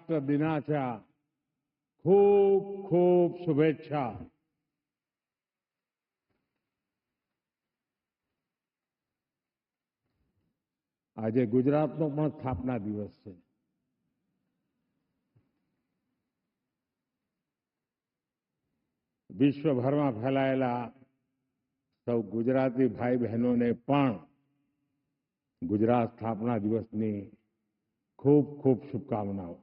महाराष्ट्र दिनाच्या खूप खूप शुभेच्छा. આજે ગુજરાતનો પણ સ્થાપના દિવસ છે. વિશ્વભરમાં ફેલાયેલા સૌ ગુજરાતી ભાઈ બહેનોને પણ ગુજરાત સ્થાપના દિવસની खूब खूब शुभकामनाओं.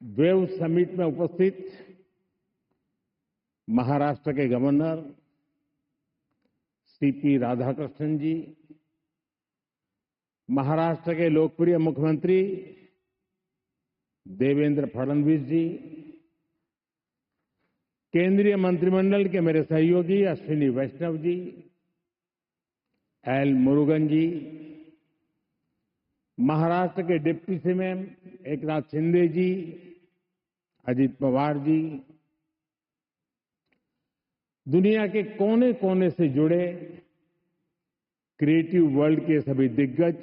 वेव समिट में उपस्थित महाराष्ट्र के गवर्नर सीपी राधाकृष्णन जी, महाराष्ट्र के लोकप्रिय मुख्यमंत्री देवेंद्र फडणवीस जी, केंद्रीय मंत्रिमंडल के मेरे सहयोगी अश्विनी वैष्णव जी, एल मुरुगन जी, महाराष्ट्र के डिप्टी सीएम एकनाथ शिंदे जी, अजित पवार जी, दुनिया के कोने कोने से जुड़े क्रिएटिव वर्ल्ड के सभी दिग्गज,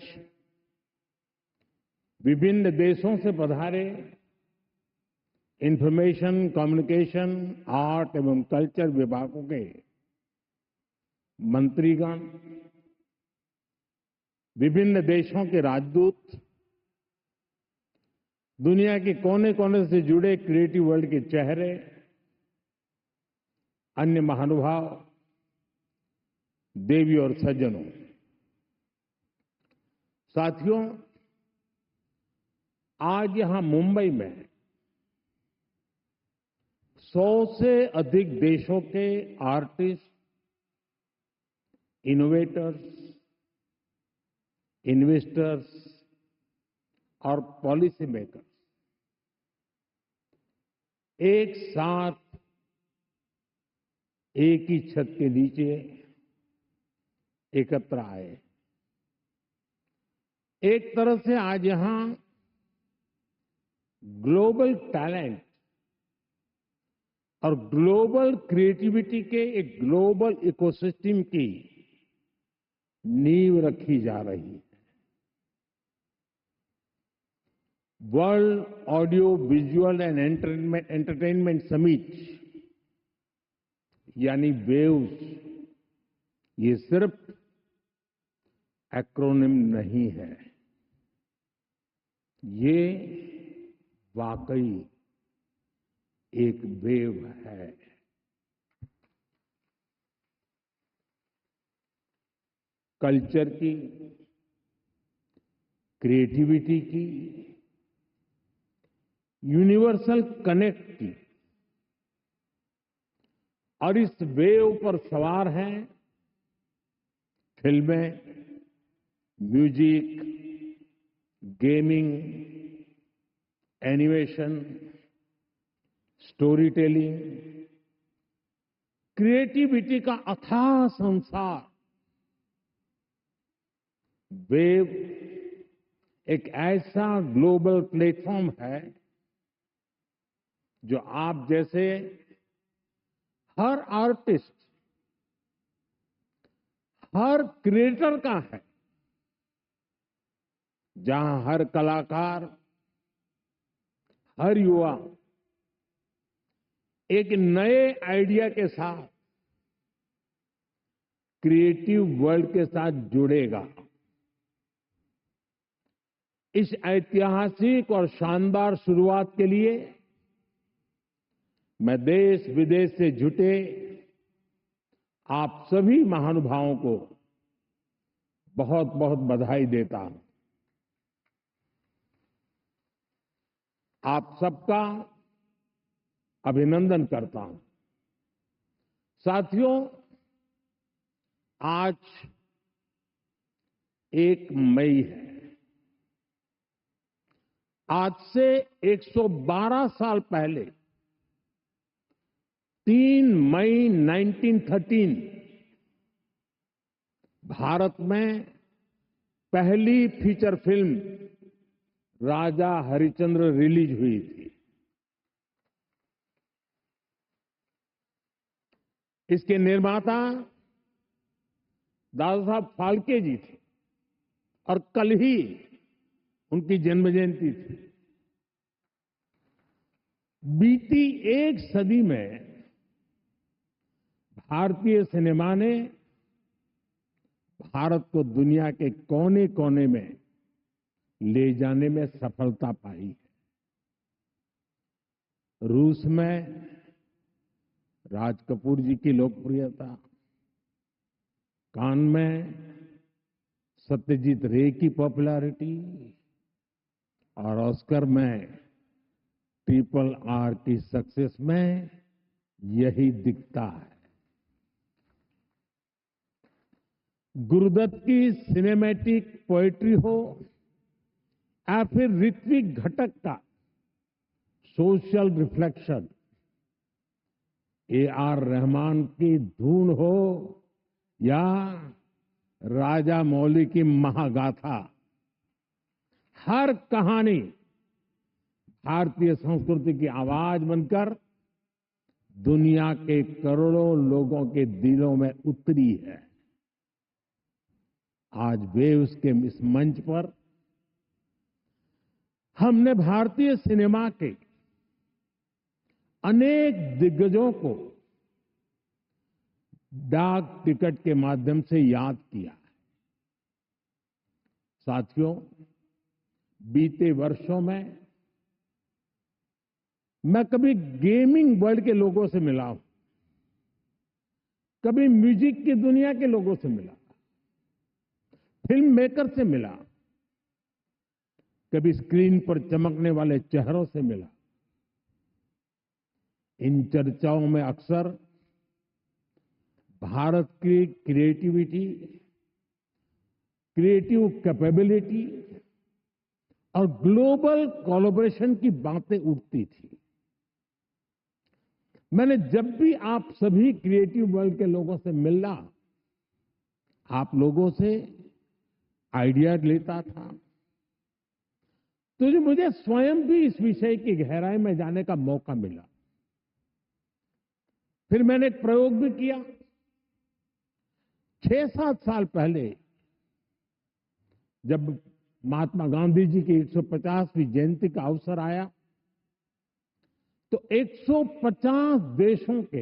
विभिन्न देशों से पधारे इंफॉर्मेशन, कम्युनिकेशन, आर्ट एवं कल्चर विभागों के मंत्रीगण, विभिन्न देशों के राजदूत, दुनिया के कोने कोने से जुड़े क्रिएटिव वर्ल्ड के चेहरे, अन्य महानुभाव, देवी और सज्जनों, साथियों, आज यहां मुंबई में 100 से अधिक देशों के आर्टिस्ट, इनोवेटर्स, इन्वेस्टर्स और पॉलिसी मेकर्स एक साथ एक ही छत के नीचे एकत्र आए. एक तरह से आज यहां ग्लोबल टैलेंट और ग्लोबल क्रिएटिविटी के एक ग्लोबल इकोसिस्टम की नींव रखी जा रही है. World audio visual and entertainment summit यानी वेव्स, ये सिर्फ एक्रोनिम नहीं है, ये वाकई एक वेव है. कल्चर की, क्रिएटिविटी की, यूनिवर्सल कनेक्ट की, और इस वेव पर सवार हैं फिल्में, music, gaming, animation, story telling, creativity का अथाह संसार. वेव एक ऐसा ग्लोबल प्लेटफॉर्म है जो आप जैसे हर आर्टिस्ट, हर क्रिएटर का है, जहां हर कलाकार, हर युवा एक नए आइडिया के साथ क्रिएटिव वर्ल्ड के साथ जुड़ेगा. इस ऐतिहासिक और शानदार शुरुआत के लिए मैं देश विदेश से जुटे आप सभी महानुभावों को बहुत बहुत बधाई देता हूं. आप सबका अभिनंदन करता हूं. साथियों, आज 1 मई है. आज से 112 साल पहले 3 मई 1913 भारत में पहली फीचर फिल्म राजा हरिश्चंद्र रिलीज हुई थी. इसके निर्माता दादा साहब फाल्के जी थे और कल ही उनकी जन्म जयंती थी। बीती एक सदी में भारतीय सिनेमा ने भारत को दुनिया के कोने कोने में ले जाने में सफलता पाई है। रूस में राज कपूर जी की लोकप्रियता, कान में सत्यजीत रे की पॉपुलैरिटी और ऑस्कर में RRR की सक्सेस में यही दिखता है। गुरुदत्त की सिनेमैटिक पोएट्री हो या फिर ऋत्विक घटक का सोशल रिफ्लेक्शन, AR रहमान की धून हो या राजा मौली की महागाथा, हर कहानी भारतीय संस्कृति की आवाज बनकर दुनिया के करोड़ों लोगों के दिलों में उतरी है। आज वेव्स के इस मंच पर हमने भारतीय सिनेमा के अनेक दिग्गजों को डाक टिकट के माध्यम से याद किया है। साथियों, बीते वर्षों में मैं कभी गेमिंग वर्ल्ड के लोगों से मिला हूं, कभी म्यूजिक की दुनिया के लोगों से मिला, फिल्म मेकर से मिला, कभी स्क्रीन पर चमकने वाले चेहरों से मिला। इन चर्चाओं में अक्सर भारत की क्रिएटिविटी, क्रिएटिव कैपेबिलिटी और ग्लोबल कोलैबोरेशन की बातें उठती थी। मैंने जब भी आप सभी क्रिएटिव वर्ल्ड के लोगों से मिला, आप लोगों से आइडिया लेता था, तो जो मुझे स्वयं भी इस विषय की गहराई में जाने का मौका मिला। फिर मैंने एक प्रयोग भी किया। 6-7 साल पहले जब महात्मा गांधी जी की 150वीं जयंती का अवसर आया, तो 150 देशों के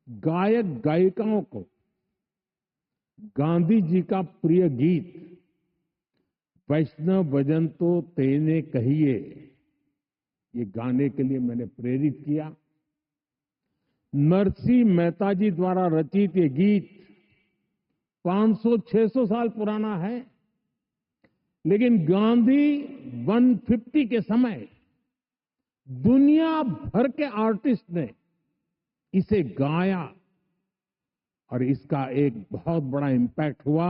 गायक गायिकाओं को गांधी जी का प्रिय गीत वैष्णव भजन तो तेने कहिए, ये गाने के लिए मैंने प्रेरित किया। नरसिंह मेहता जी द्वारा रचित ये गीत 500-600 साल पुराना है, लेकिन गांधी 150 के समय दुनिया भर के आर्टिस्ट ने इसे गाया और इसका एक बहुत बड़ा इम्पैक्ट हुआ।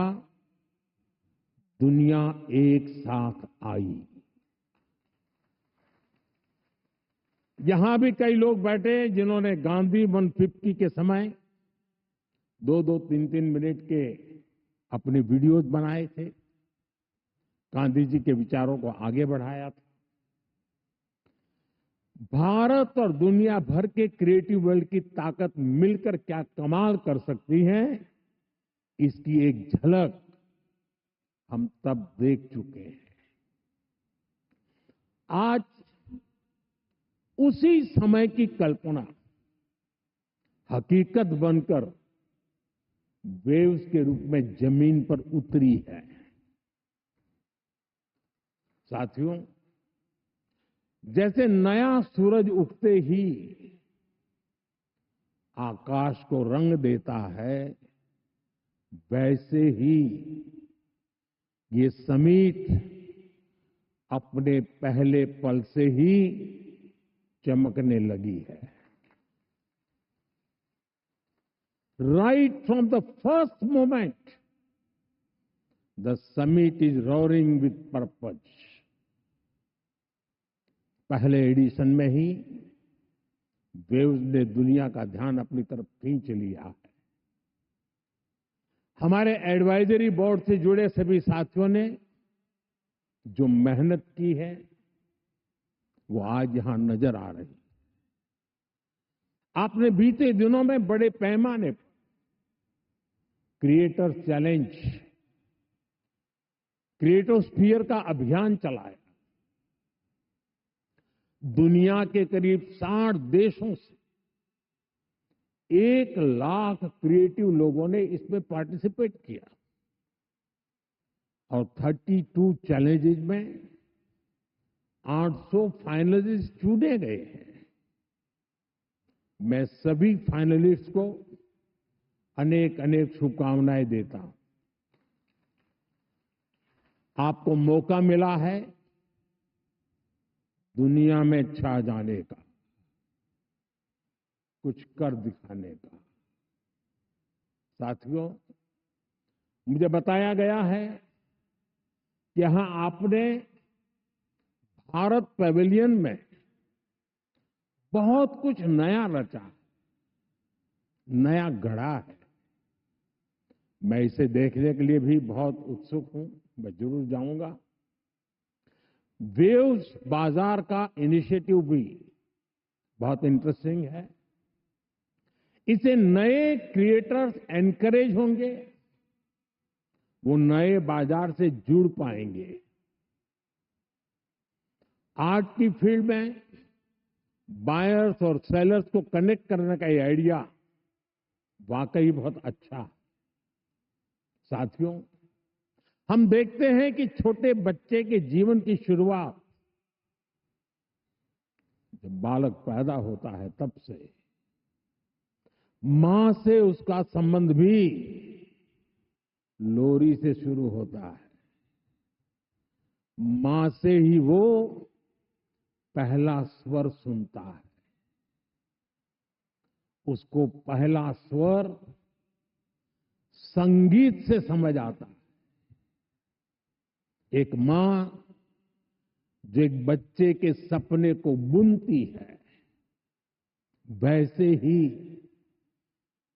दुनिया एक साथ आई। यहां भी कई लोग बैठे जिन्होंने गांधी 150 के समय 2-2, 3-3 मिनट के अपने वीडियोस बनाए थे, गांधी जी के विचारों को आगे बढ़ाया था। भारत और दुनिया भर के क्रिएटिव वर्ल्ड की ताकत मिलकर क्या कमाल कर सकती है, इसकी एक झलक हम तब देख चुके हैं। आज उसी समय की कल्पना हकीकत बनकर वेव्स के रूप में जमीन पर उतरी है। साथियों, जैसे नया सूरज उगते ही आकाश को रंग देता है, वैसे ही ये समीट अपने पहले पल से ही चमकने लगी है। Right from the first moment the summit is roaring with purpose. पहले एडिशन में ही वेव्स ने दुनिया का ध्यान अपनी तरफ खींच लिया है। हमारे एडवाइजरी बोर्ड से जुड़े सभी साथियों ने जो मेहनत की है, वो आज यहां नजर आ रही। आपने बीते दिनों में बड़े पैमाने पर क्रिएटर चैलेंज क्रिएटोस्फीयर का अभियान चलाया। दुनिया के करीब 60 देशों से 1 लाख क्रिएटिव लोगों ने इसमें पार्टिसिपेट किया और 32 चैलेंजेस में 800 फाइनलिस्ट चुने गए हैं। मैं सभी फाइनलिस्ट को अनेक अनेक शुभकामनाएं देता हूं। आपको मौका मिला है दुनिया में छा जाने का, कुछ कर दिखाने का। साथियों, मुझे बताया गया है कि यहां आपने भारत पैवेलियन में बहुत कुछ नया रचा, नया गढ़ा है। मैं इसे देखने के लिए भी बहुत उत्सुक हूं। मैं जरूर जाऊंगा। वेव्स बाजार का इनिशिएटिव भी बहुत इंटरेस्टिंग है। इसे नए क्रिएटर्स एनकरेज होंगे, वो नए बाजार से जुड़ पाएंगे। आर्ट की फील्ड में बायर्स और सेलर्स को कनेक्ट करने का ये आइडिया वाकई बहुत अच्छा है। साथियों, हम देखते हैं कि छोटे बच्चे के जीवन की शुरुआत जब बालक पैदा होता है तब से मां से उसका संबंध भी लोरी से शुरू होता है। मां से ही वो पहला स्वर सुनता है। उसको पहला स्वर संगीत से समझ आता है। एक मां जो एक बच्चे के सपने को बुनती है, वैसे ही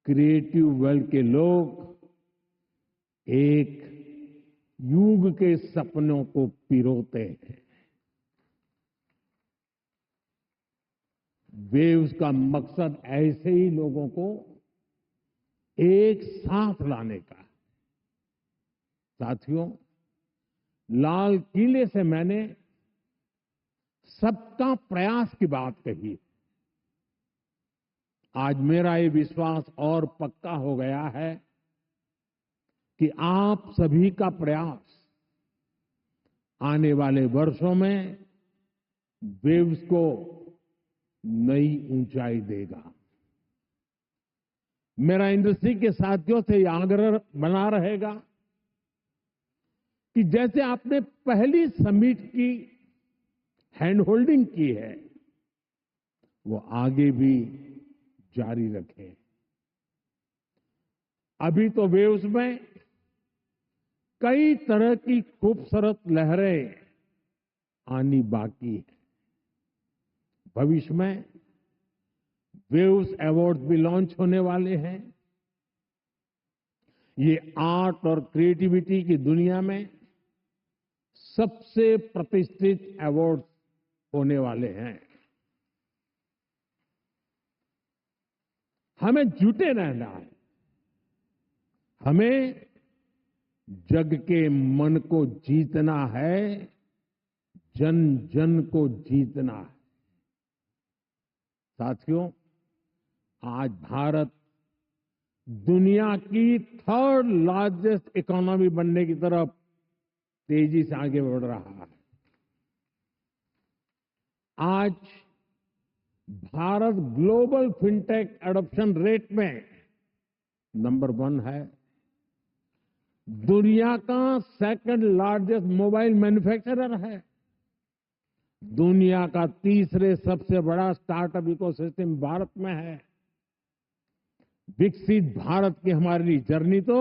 क्रिएटिव वर्ल्ड के लोग एक युग के सपनों को पिरोते हैं। वेव्स का मकसद ऐसे ही लोगों को एक साथ लाने का है। साथियों, लाल किले से मैंने सबका प्रयास की बात कही। आज मेरा ये विश्वास और पक्का हो गया है कि आप सभी का प्रयास आने वाले वर्षों में वेव्स को नई ऊंचाई देगा। मेरा इंडस्ट्री के साथियों से यह आग्रह बना रहेगा कि जैसे आपने पहली समिट की हैंड होल्डिंग की है, वो आगे भी जारी रखें। अभी तो वेव्स में कई तरह की खूबसूरत लहरें आनी बाकी है। भविष्य में वेव्स अवार्ड भी लॉन्च होने वाले हैं। ये आर्ट और क्रिएटिविटी की दुनिया में सबसे प्रतिष्ठित अवार्ड होने वाले हैं। हमें जुटे रहना है। हमें जग के मन को जीतना है, जन जन को जीतना है। साथियों, आज भारत दुनिया की 3rd लार्जेस्ट इकोनॉमी बनने की तरफ तेजी से आगे बढ़ रहा है। आज Bharat global fintech adoption rate में नंबर 1 है। दुनिया का 2nd लार्जेस्ट मोबाइल मैन्युफैक्चरर है। दुनिया का 3रे सबसे बड़ा स्टार्टअप इकोसिस्टम भारत में है। विकसित भारत की हमारी जर्नी तो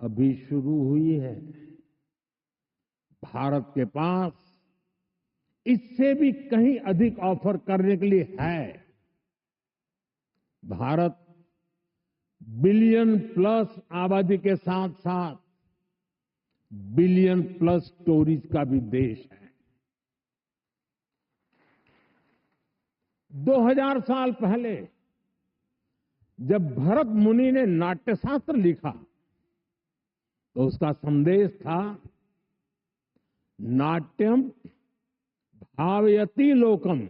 अभी शुरू हुई है। भारत के पास इससे भी कहीं अधिक ऑफर करने के लिए है। भारत बिलियन+ आबादी के साथ साथ बिलियन+ स्टोरीज का भी देश है। 2000 साल पहले जब भरत मुनि ने नाट्यशास्त्र लिखा तो उसका संदेश था, नाट्यम भावयति लोकम।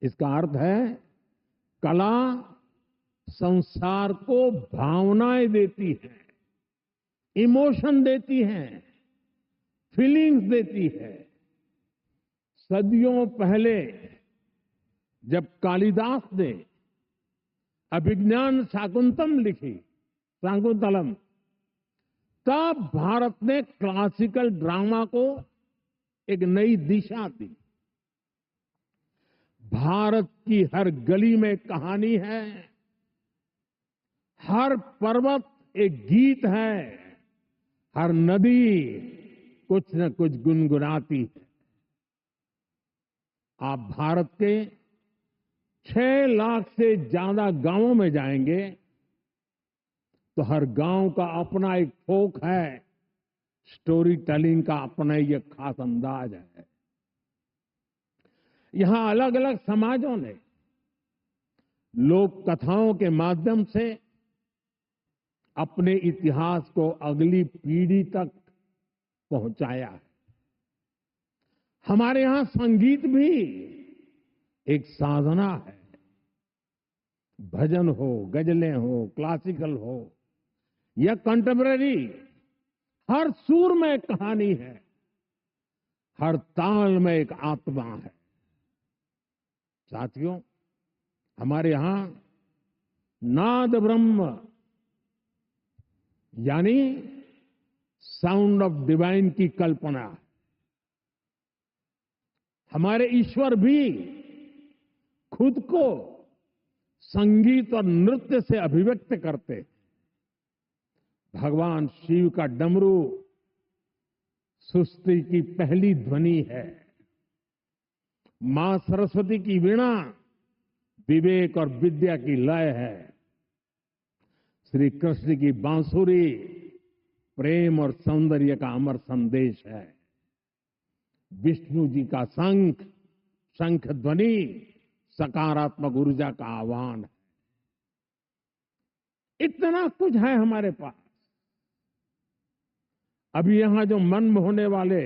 इसका अर्थ है, कला संसार को भावनाएं देती है, इमोशन देती है, फीलिंग्स देती है। सदियों पहले जब कालिदास ने अभिज्ञान शाकुंतलम लिखी, शाकुंतलम, तब भारत ने क्लासिकल ड्रामा को एक नई दिशा दी। भारत की हर गली में कहानी है, हर पर्वत एक गीत है, हर नदी कुछ न कुछ गुनगुनाती है। आप भारत के 6 लाख से ज्यादा गांवों में जाएंगे तो हर गांव का अपना एक फोक है, स्टोरी टेलिंग का अपना ये खास अंदाज है। यहां अलग अलग समाजों ने लोक कथाओं के माध्यम से अपने इतिहास को अगली पीढ़ी तक पहुंचाया है। हमारे यहां संगीत भी एक साधना है। भजन हो, गजलें हो, क्लासिकल हो या कंटेम्पररी, हर सुर में एक कहानी है, हर ताल में एक आत्मा है। साथियों, हमारे यहां नाद ब्रह्म यानी साउंड ऑफ डिवाइन की कल्पना है। हमारे ईश्वर भी खुद को संगीत और नृत्य से अभिव्यक्त करते हैं। भगवान शिव का डमरू सृष्टि की पहली ध्वनि है। मां सरस्वती की वीणा विवेक और विद्या की लय है। श्री कृष्ण की बांसुरी प्रेम और सौंदर्य का अमर संदेश है। विष्णु जी का शंख, शंख ध्वनि सकारात्मक ऊर्जा का आह्वान है। इतना कुछ है हमारे पास। अभी यहां जो मन मोहने वाले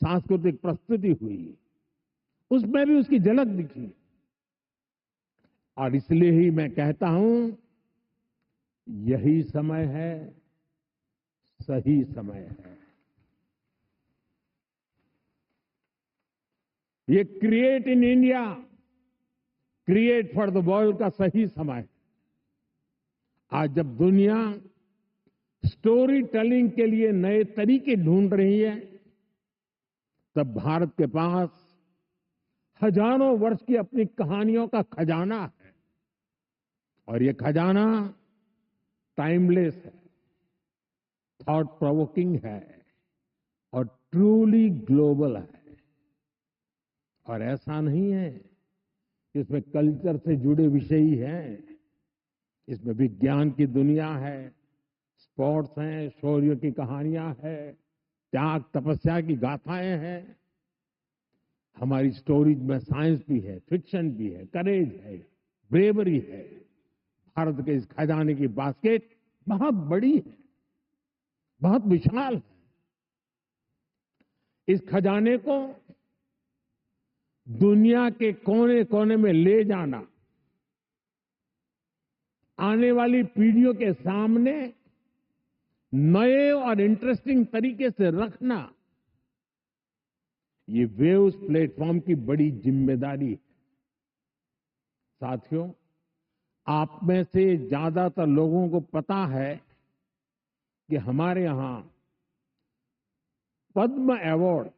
सांस्कृतिक प्रस्तुति हुई, उसमें भी उसकी झलक दिखी। और इसलिए ही मैं कहता हूं, यही समय है, सही समय है। ये create in India, create for the world का सही समय है। आज जब दुनिया स्टोरी टेलिंग के लिए नए तरीके ढूंढ रही है, तब भारत के पास हजारों वर्ष की अपनी कहानियों का खजाना है। और ये खजाना टाइमलेस है, थॉट प्रोवोकिंग है और ट्रूली ग्लोबल है। और ऐसा नहीं है कि इसमें कल्चर से जुड़े विषय ही हैं। इसमें विज्ञान की दुनिया है, स्पोर्ट्स हैं, शौर्य की कहानियां हैं, त्याग तपस्या की गाथाएं हैं। हमारी स्टोरीज में साइंस भी है, फिक्शन भी है, करेज है, ब्रेवरी है। भारत के इस खजाने की बास्केट बहुत बड़ी है, बहुत विशाल है। इस खजाने को दुनिया के कोने कोने में ले जाना, आने वाली पीढ़ियों के सामने नए और इंटरेस्टिंग तरीके से रखना, ये वेव्स प्लेटफॉर्म की बड़ी जिम्मेदारी है। साथियों, आप में से ज्यादातर लोगों को पता है कि हमारे यहां पद्म अवार्ड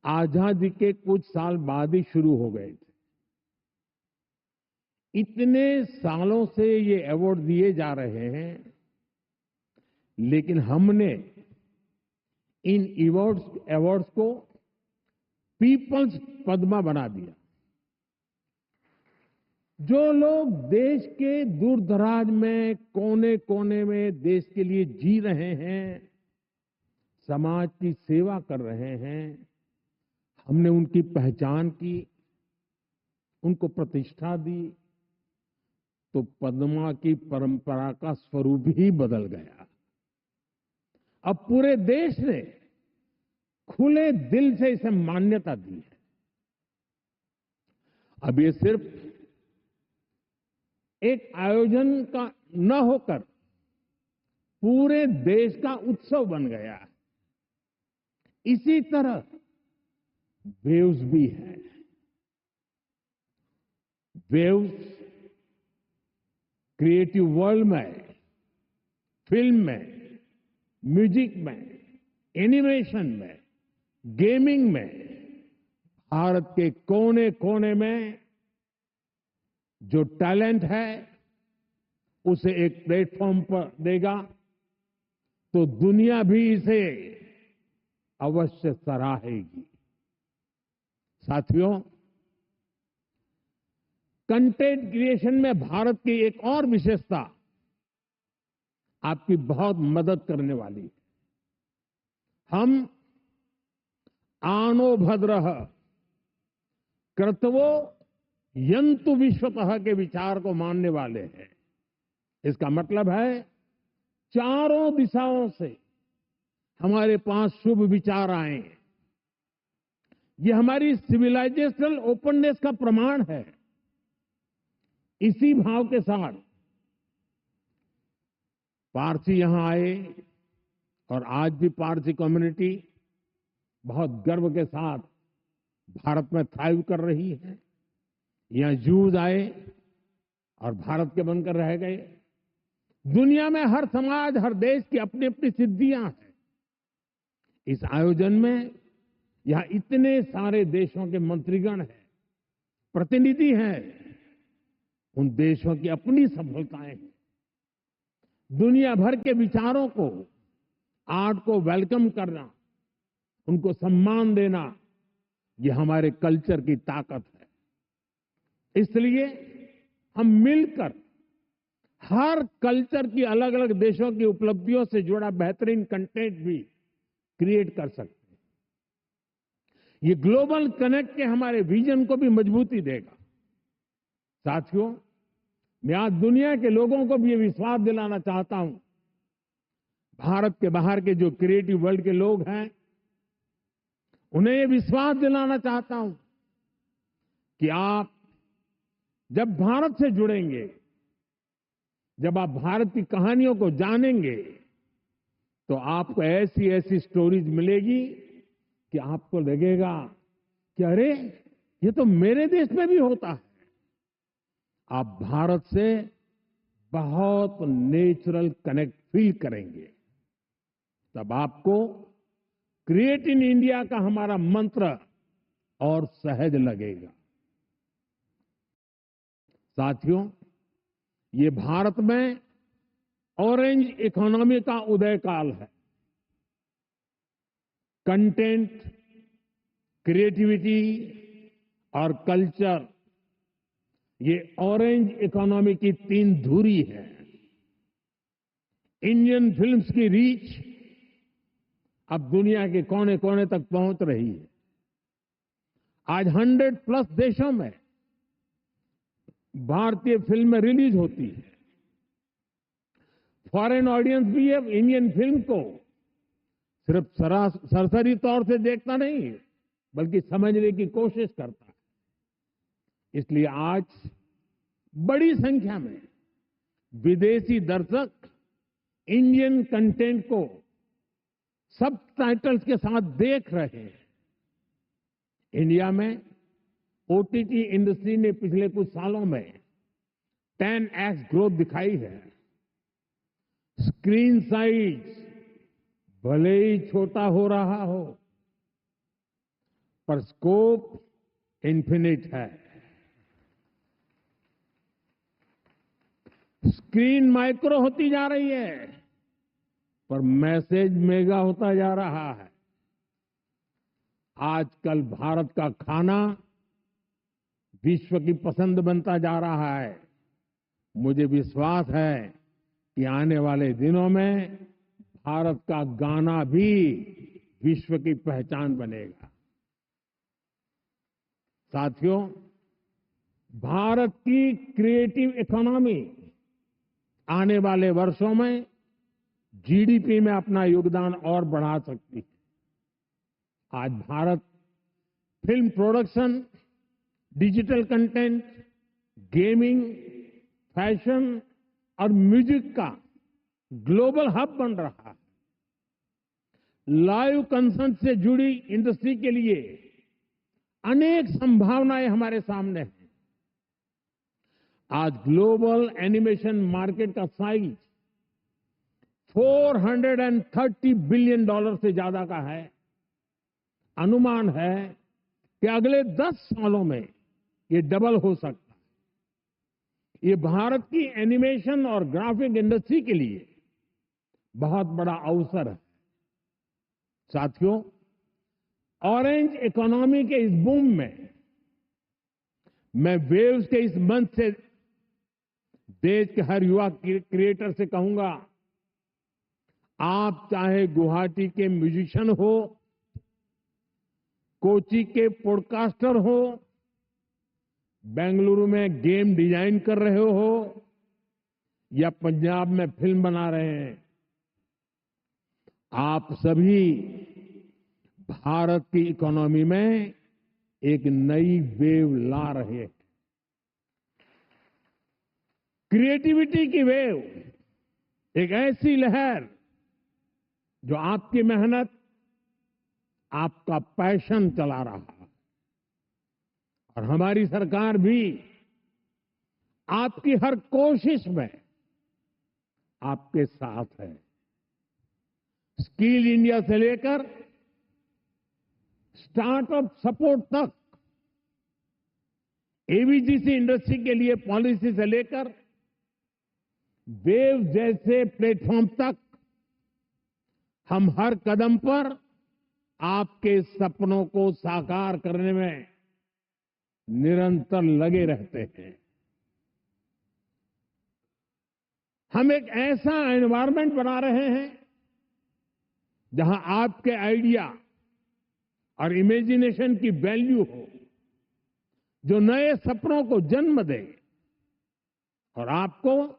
आजादी के कुछ साल बाद ही शुरू हो गए थे। इतने सालों से ये अवार्ड दिए जा रहे हैं, लेकिन हमने इन अवार्ड्स को पीपल्स पद्मा बना दिया। जो लोग देश के दूर दराज में, कोने कोने में देश के लिए जी रहे हैं, समाज की सेवा कर रहे हैं, हमने उनकी पहचान की, उनको प्रतिष्ठा दी, तो पद्मा की परंपरा का स्वरूप ही बदल गया। अब पूरे देश ने खुले दिल से इसे मान्यता दी है। अब ये सिर्फ एक आयोजन का न होकर पूरे देश का उत्सव बन गया है। इसी तरह वेव्स भी है। वेव्स क्रिएटिव वर्ल्ड में, फिल्म में, म्यूजिक में, एनिमेशन में, गेमिंग में भारत के कोने कोने में जो टैलेंट है उसे एक प्लेटफॉर्म पर देगा तो दुनिया भी इसे अवश्य सराहेगी। साथियों, कंटेंट क्रिएशन में भारत की एक और विशेषता आपकी बहुत मदद करने वाली है। हम आनो भद्रः कर्तवो यंतु विश्वतः के विचार को मानने वाले हैं। इसका मतलब है चारों दिशाओं से हमारे पास शुभ विचार आए। ये हमारी सिविलाइजेशनल ओपननेस का प्रमाण है। इसी भाव के साथ पारसी यहां आए और आज भी पारसी कम्युनिटी बहुत गर्व के साथ भारत में थ्राइव कर रही है। यहां जूज आए और भारत के बनकर रह गए। दुनिया में हर समाज, हर देश की अपनी अपनी सिद्धियां हैं। इस आयोजन में यहां इतने सारे देशों के मंत्रीगण हैं, प्रतिनिधि हैं। उन देशों की अपनी सफलताएं हैं। दुनिया भर के विचारों को, आर्ट को वेलकम करना, उनको सम्मान देना, ये हमारे कल्चर की ताकत है। इसलिए हम मिलकर हर कल्चर की, अलग अलग देशों की उपलब्धियों से जुड़ा बेहतरीन कंटेंट भी क्रिएट कर सकते हैं। ये ग्लोबल कनेक्ट के हमारे विजन को भी मजबूती देगा। साथियों, मैं आज दुनिया के लोगों को भी ये विश्वास दिलाना चाहता हूं, भारत के बाहर के जो क्रिएटिव वर्ल्ड के लोग हैं, उन्हें ये विश्वास दिलाना चाहता हूं कि आप जब भारत से जुड़ेंगे, जब आप भारत की कहानियों को जानेंगे, तो आपको ऐसी ऐसी स्टोरीज मिलेगी कि आपको लगेगा कि अरे, ये तो मेरे देश में भी होता है। आप भारत से बहुत नेचुरल कनेक्ट फील करेंगे। तब आपको क्रिएट इन इंडिया का हमारा मंत्र और सहज लगेगा। साथियों, ये भारत में ऑरेंज इकोनॉमी का उदय काल है। कंटेंट, क्रिएटिविटी और कल्चर, ये ऑरेंज इकोनॉमी की तीन धुरी है। इंडियन फिल्म्स की रीच अब दुनिया के कोने कोने तक पहुंच रही है। आज 100+ देशों में भारतीय फिल्में रिलीज होती है। फॉरेन ऑडियंस भी अब इंडियन फिल्म को सिर्फ सरसरी तौर से देखता नहीं, बल्कि समझने की कोशिश करता है। इसलिए आज बड़ी संख्या में विदेशी दर्शक इंडियन कंटेंट को सब टाइटल्स के साथ देख रहे हैं। इंडिया में ओटीटी इंडस्ट्री ने पिछले कुछ सालों में 10x ग्रोथ दिखाई है। स्क्रीन साइज भले ही छोटा हो रहा हो, पर स्कोप इन्फिनिट है। स्क्रीन माइक्रो होती जा रही है, पर मैसेज मेगा होता जा रहा है। आजकल भारत का खाना विश्व की पसंद बनता जा रहा है। मुझे विश्वास है कि आने वाले दिनों में भारत का गाना भी विश्व की पहचान बनेगा। साथियों, भारत की क्रिएटिव इकोनॉमी आने वाले वर्षों में जीडीपी में अपना योगदान और बढ़ा सकती है। आज Bharat film production, digital content, gaming, fashion और म्यूजिक का ग्लोबल हब बन रहा है। लाइव कंसर्ट से जुड़ी इंडस्ट्री के लिए अनेक संभावनाएं हमारे सामने हैं। आज ग्लोबल एनिमेशन मार्केट का साइज $430 बिलियन से ज्यादा का है। अनुमान है कि अगले 10 सालों में ये डबल हो सकता है। ये भारत की एनिमेशन और ग्राफिक इंडस्ट्री के लिए बहुत बड़ा अवसर है। साथियों, ऑरेंज इकोनॉमी के इस बूम में मैं वेव्स के इस मंच से देश के हर युवा क्रिएटर से कहूंगा, आप चाहे गुवाहाटी के म्यूजिशियन हो, कोची के पॉडकास्टर हो, बेंगलुरु में गेम डिजाइन कर रहे हो या पंजाब में फिल्म बना रहे हैं, आप सभी भारत की इकोनॉमी में एक नई वेव ला रहे हैं। क्रिएटिविटी की वेव एक ऐसी लहर जो आपकी मेहनत, आपका पैशन चला रहा है। और हमारी सरकार भी आपकी हर कोशिश में आपके साथ है। स्किल इंडिया से लेकर स्टार्टअप सपोर्ट तक, एवीजीसी इंडस्ट्री के लिए पॉलिसी से लेकर वेव जैसे प्लेटफॉर्म तक, हम हर कदम पर आपके सपनों को साकार करने में निरंतर लगे रहते हैं। हम एक ऐसा एनवायरनमेंट बना रहे हैं जहां आपके आइडिया और इमेजिनेशन की वैल्यू हो, जो नए सपनों को जन्म दे और आपको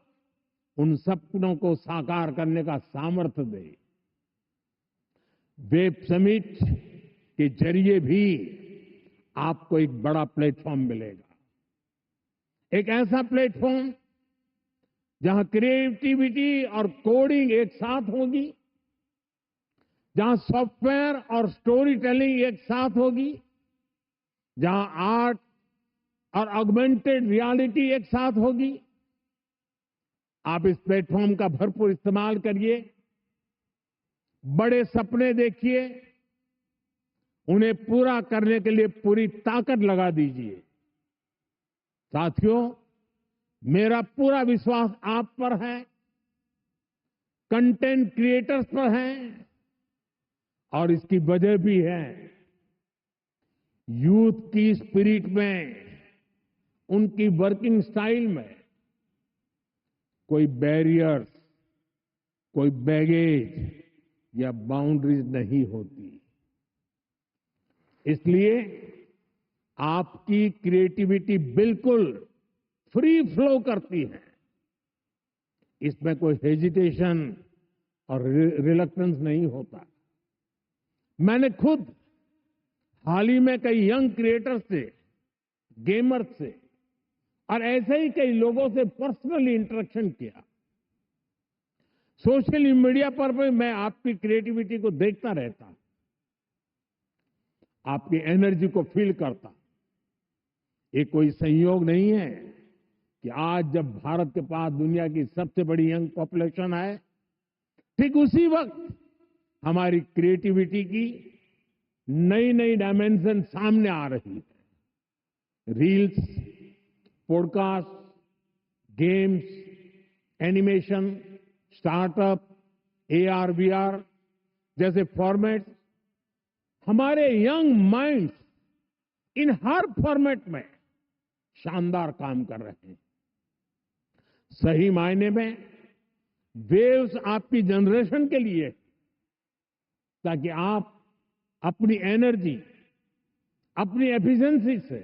उन सपनों को साकार करने का सामर्थ्य दे। वेब समिट के जरिए भी आपको एक बड़ा प्लेटफॉर्म मिलेगा। एक ऐसा प्लेटफॉर्म जहां क्रिएटिविटी और कोडिंग एक साथ होगी, जहां सॉफ्टवेयर और स्टोरी टेलिंग एक साथ होगी, जहां आर्ट और ऑगमेंटेड रियलिटी एक साथ होगी। आप इस प्लेटफॉर्म का भरपूर इस्तेमाल करिए, बड़े सपने देखिए, उन्हें पूरा करने के लिए पूरी ताकत लगा दीजिए। साथियों, मेरा पूरा विश्वास आप पर है, कंटेंट क्रिएटर्स पर है, और इसकी वजह भी है यूथ की स्पिरिट में, उनकी वर्किंग स्टाइल में कोई बैरियर्स, कोई बैगेज या बाउंड्रीज नहीं होती। इसलिए आपकी क्रिएटिविटी बिल्कुल फ्री फ्लो करती है। इसमें कोई हेजिटेशन और रिलक्टेंस नहीं होता। मैंने खुद हाल ही में कई यंग क्रिएटर्स से, गेमर्स से और ऐसे ही कई लोगों से पर्सनली इंटरेक्शन किया। सोशल मीडिया पर भी मैं आपकी क्रिएटिविटी को देखता रहता हूं, आपकी एनर्जी को फील करता हूं। ये कोई संयोग नहीं है कि आज जब भारत के पास दुनिया की सबसे बड़ी यंग पॉपुलेशन है, ठीक उसी वक्त हमारी क्रिएटिविटी की नई नई डायमेंशन सामने आ रही है। Reels, podcast, games, animation, startup, AR, VR जैसे फॉर्मेट हमारे यंग माइंड्स इन हर फॉर्मेट में शानदार काम कर रहे हैं। सही मायने में वेव्स आपकी जनरेशन के लिए, ताकि आप अपनी एनर्जी, अपनी एफिशिएंसी से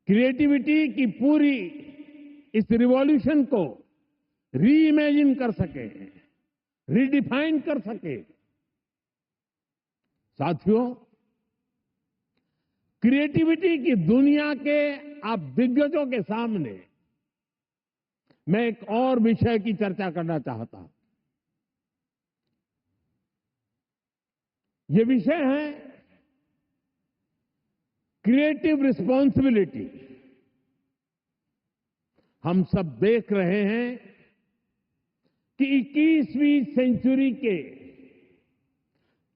क्रिएटिविटी की पूरी इस रिवॉल्यूशन को री इमेजिन कर सके, रीडिफाइन कर सके। साथियों, क्रिएटिविटी की दुनिया के आप दिग्गजों के सामने मैं एक और विषय की चर्चा करना चाहता हूं। ये विषय है क्रिएटिव रिस्पॉन्सिबिलिटी। हम सब देख रहे हैं कि 21वीं सेंचुरी के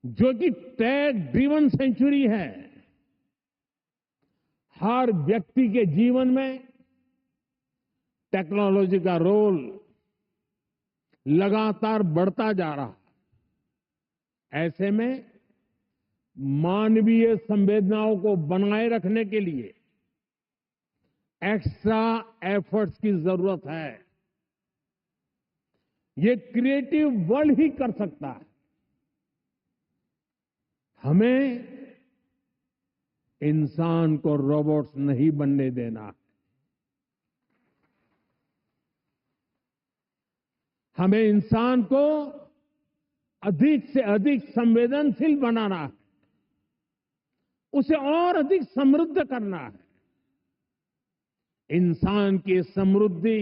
जो कि टेक ड्रिवन सेंचुरी है, हर व्यक्ति के जीवन में टेक्नोलॉजी का रोल लगातार बढ़ता जा रहा है। ऐसे में मानवीय संवेदनाओं को बनाए रखने के लिए एक्स्ट्रा एफर्ट्स की जरूरत है। ये क्रिएटिव वर्ल्ड ही कर सकता है। हमें इंसान को रोबोट्स नहीं बनने देना है। हमें इंसान को अधिक से अधिक संवेदनशील बनाना है, उसे और अधिक समृद्ध करना है। इंसान की समृद्धि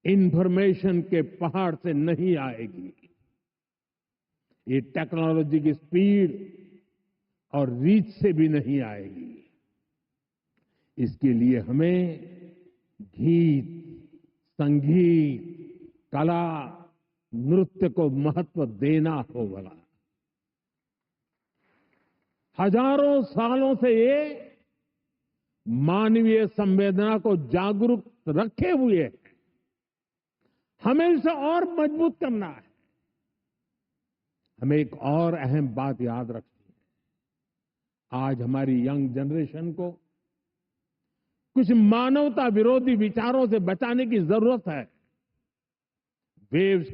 इंफॉर्मेशन के पहाड़ से नहीं आएगी, ये टेक्नोलॉजी की स्पीड और रीच से भी नहीं आएगी। इसके लिए हमें गीत, संगीत, कला, नृत्य को महत्व देना होगा। हजारों सालों से ये मानवीय संवेदना को जागरूक रखे हुए है। हमें इसे और मजबूत करना है। हमें एक और अहम बात याद रखनी है। आज हमारी यंग जनरेशन को कुछ मानवता विरोधी विचारों से बचाने की जरूरत है। वेव्स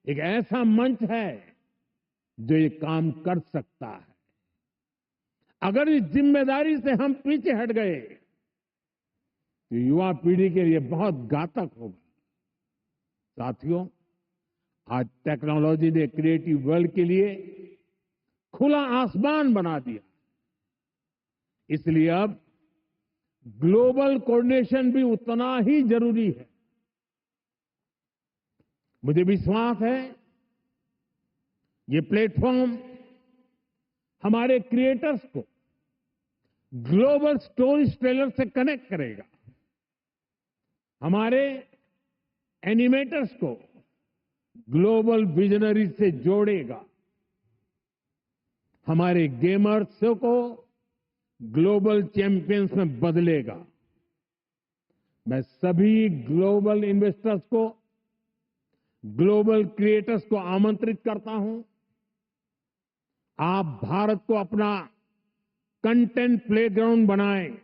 एक ऐसा मंच है जो ये काम कर सकता है। अगर इस जिम्मेदारी से हम पीछे हट गए तो युवा पीढ़ी के लिए बहुत घातक होगा। साथियों, आज टेक्नोलॉजी ने क्रिएटिव वर्ल्ड के लिए खुला आसमान बना दिया। इसलिए अब ग्लोबल कोऑर्डिनेशन भी उतना ही जरूरी है। मुझे विश्वास है ये प्लेटफॉर्म हमारे क्रिएटर्स को ग्लोबल स्टोरी टेलर से कनेक्ट करेगा, हमारे एनिमेटर्स को ग्लोबल विजनरी से जोड़ेगा, हमारे गेमर्स को ग्लोबल चैंपियंस में बदलेगा। मैं सभी ग्लोबल इन्वेस्टर्स को, ग्लोबल क्रिएटर्स को आमंत्रित करता हूं। आप भारत को अपना कंटेंट प्लेग्राउंड बनाएं।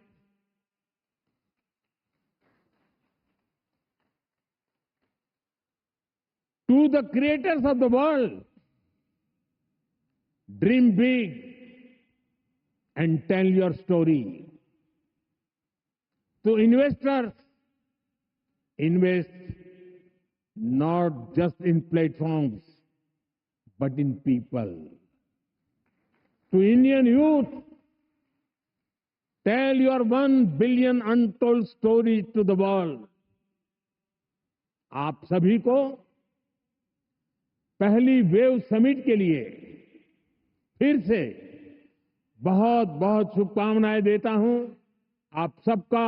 To the creators of the world, dream big and tell your story. To investors, invest not just in platforms, but in people. To Indian youth, tell your 1 billion untold stories to the world. आप सभी को पहली wave summit के लिए फिर से बहुत बहुत शुभकामनाएं देता हूं। आप सबका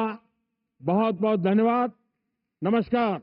बहुत बहुत धन्यवाद। नमस्कार।